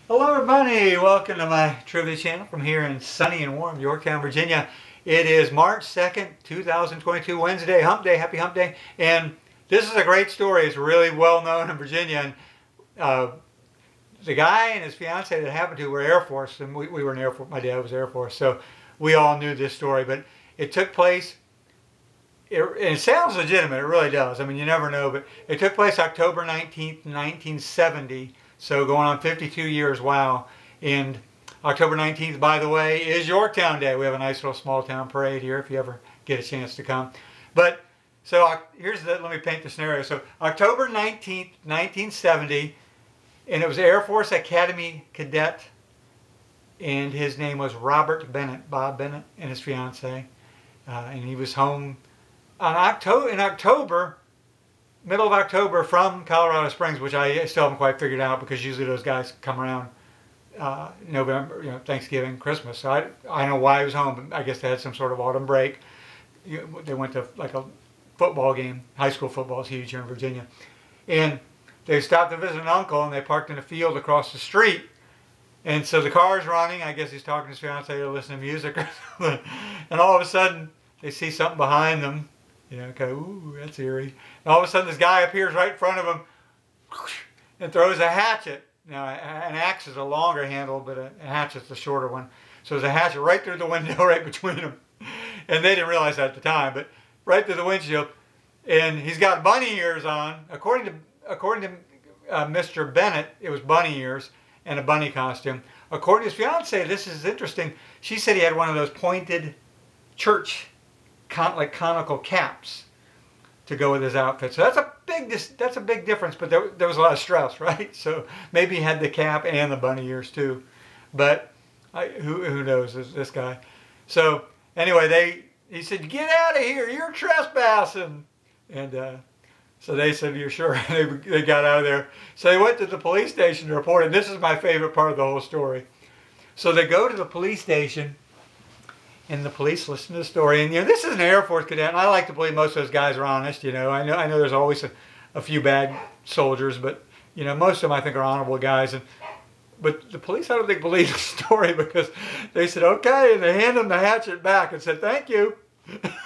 Hello everybody, welcome to my trivia channel from here in sunny and warm Yorktown, Virginia. It is March 2nd, 2022, Wednesday, hump day, happy hump day. And this is a great story. It's really well known in Virginia. And the guy and his fiance that happened to were Air Force, and we were in Air Force, my dad was Air Force, so we all knew this story. But it took place, and it sounds legitimate, it really does. I mean, you never know, but it took place October 19th, 1970. So going on 52 years, wow. And October 19th, by the way, is Yorktown Day. We have a nice little small town parade here if you ever get a chance to come. But so let me paint the scenario. So October 19th, 1970, and it was Air Force Academy cadet, and his name was Robert Bennett, Bob Bennett, and his fiance. And he was home in October, middle of October, from Colorado Springs, which I still haven't quite figured out because usually those guys come around November, Thanksgiving, Christmas. So I don't know why he was home, but I guess they had some sort of autumn break. They went to like a football game. High school football is huge here in Virginia. And they stopped to visit an uncle, and they parked in a field across the street. And so the car's running. I guess he's talking to his fiance or listening to music or something. And all of a sudden, they see something behind them. Ooh, that's eerie. And all of a sudden, this guy appears right in front of him and throws a hatchet. Now, an axe is a longer handle, but a hatchet's the shorter one. So there's a hatchet right through the window, right between them. And they didn't realize that at the time, but right through the windshield. And he's got bunny ears on. According to Mr. Bennett, it was bunny ears and a bunny costume. According to his fiance, this is interesting. She said he had one of those pointed church like conical caps to go with his outfit. So that's a big difference, but there was a lot of stress, right? So maybe he had the cap and the bunny ears too, but who knows, this guy. So anyway, he said, "Get out of here, you're trespassing." And so they said, "You're sure?" They got out of there. So they went to the police station to report, and this is my favorite part of the whole story. So they go to the police station, and the police listen to the story. And this is an Air Force cadet, and I like to believe most of those guys are honest. I know there's always a few bad soldiers, but most of them I think are honorable guys. But the police, I don't think, believe the story, because they said okay, and they hand them the hatchet back and said thank you.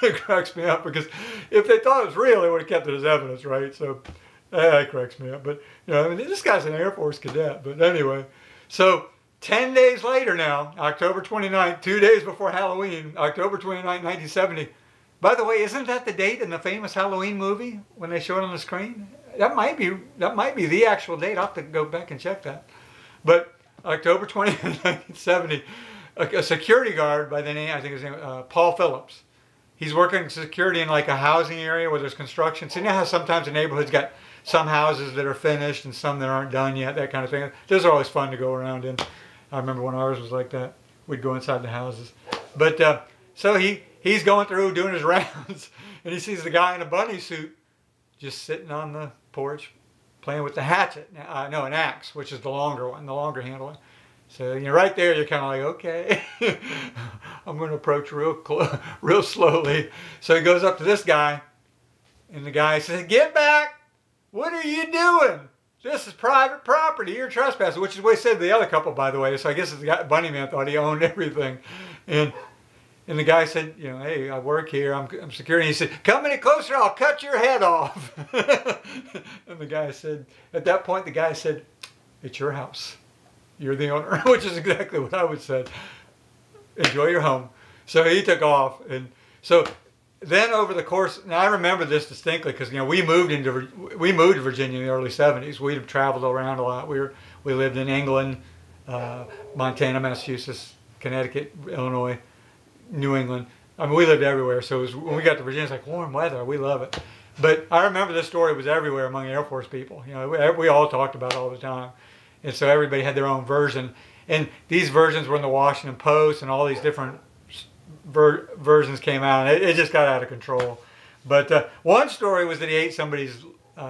It cracks me up, because if they thought it was real, they would have kept it as evidence, right? So that cracks me up. But this guy's an Air Force cadet. But anyway, so 10 days later now, October 29th, 2 days before Halloween, October 29th, 1970. By the way, isn't that the date in the famous Halloween movie when they show it on the screen? That might be the actual date. I'll have to go back and check that. But October 20th, 1970, a security guard by the name, I think his name, Paul Phillips. He's working security in like a housing area where there's construction. So you know how sometimes a neighborhood's got some houses that are finished and some that aren't done yet, that kind of thing. Those are always fun to go around in. I remember when ours was like that. We'd go inside the houses. But so he's going through doing his rounds, and he sees the guy in a bunny suit just sitting on the porch playing with the hatchet. No, an axe, which is the longer one, the longer handle one. So right there, you're kind of like, okay, I'm going to approach real slowly. So he goes up to this guy, and the guy says, "Get back! What are you doing? This is private property. You're trespassing," which is what he said to the other couple, by the way. So I guess the guy, Bunnyman, thought he owned everything. And the guy said, "Hey, I work here. I'm security." He said, "Come any closer, I'll cut your head off." And the guy said, at that point, the guy said, "It's your house. You're the owner," which is exactly what I would say. Enjoy your home. So he took off. And so then over the course, now I remember this distinctly because we moved to Virginia in the early 70s. We'd traveled around a lot. We lived in England, Montana, Massachusetts, Connecticut, Illinois, New England. I mean, we lived everywhere. So when we got to Virginia, it's like warm weather. We love it. But I remember this story was everywhere among Air Force people. We all talked about it all the time. And so everybody had their own version. And these versions were in the Washington Post, and all these different versions came out, and it just got out of control. But one story was that he ate somebody's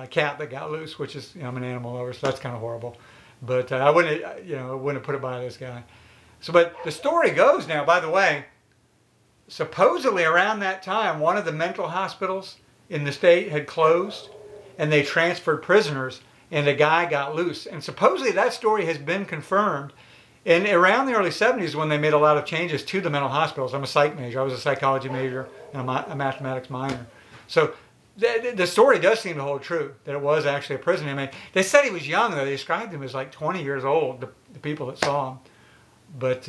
cat that got loose, which is, I'm an animal lover, so that's kind of horrible. But I wouldn't have put it by this guy. So, but the story goes now, by the way, supposedly around that time, one of the mental hospitals in the state had closed, and they transferred prisoners. and the guy got loose. And supposedly that story has been confirmed. And around the early 70s when they made a lot of changes to the mental hospitals. I'm a psych major. I was a psychology major and a mathematics minor. So the story does seem to hold true, that it was actually a prison inmate. They said he was young, though. They described him as like 20 years old, the people that saw him. But,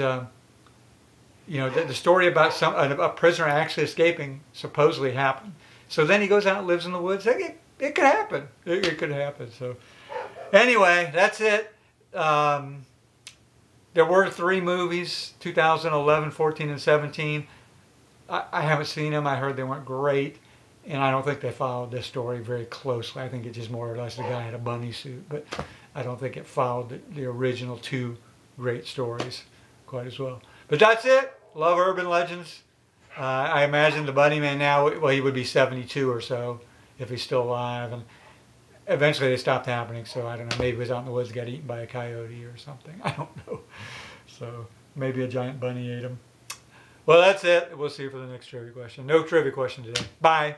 you know, the story about a prisoner actually escaping supposedly happened. So then he goes out and lives in the woods. It could happen. It could happen. So anyway, that's it. There were 3 movies, 2011, 14, and 17. I haven't seen them. I heard they weren't great. And I don't think they followed this story very closely. I think it just more or less the guy had a bunny suit. But I don't think it followed the original 2 great stories quite as well. But that's it. Love urban legends. I imagine the Bunnyman now, well, he would be 72 or so if he's still alive. And eventually they stopped happening, so I don't know. Maybe he was out in the woods, got eaten by a coyote or something. I don't know. So maybe a giant bunny ate him. Well, that's it. We'll see you for the next trivia question. No trivia question today. Bye.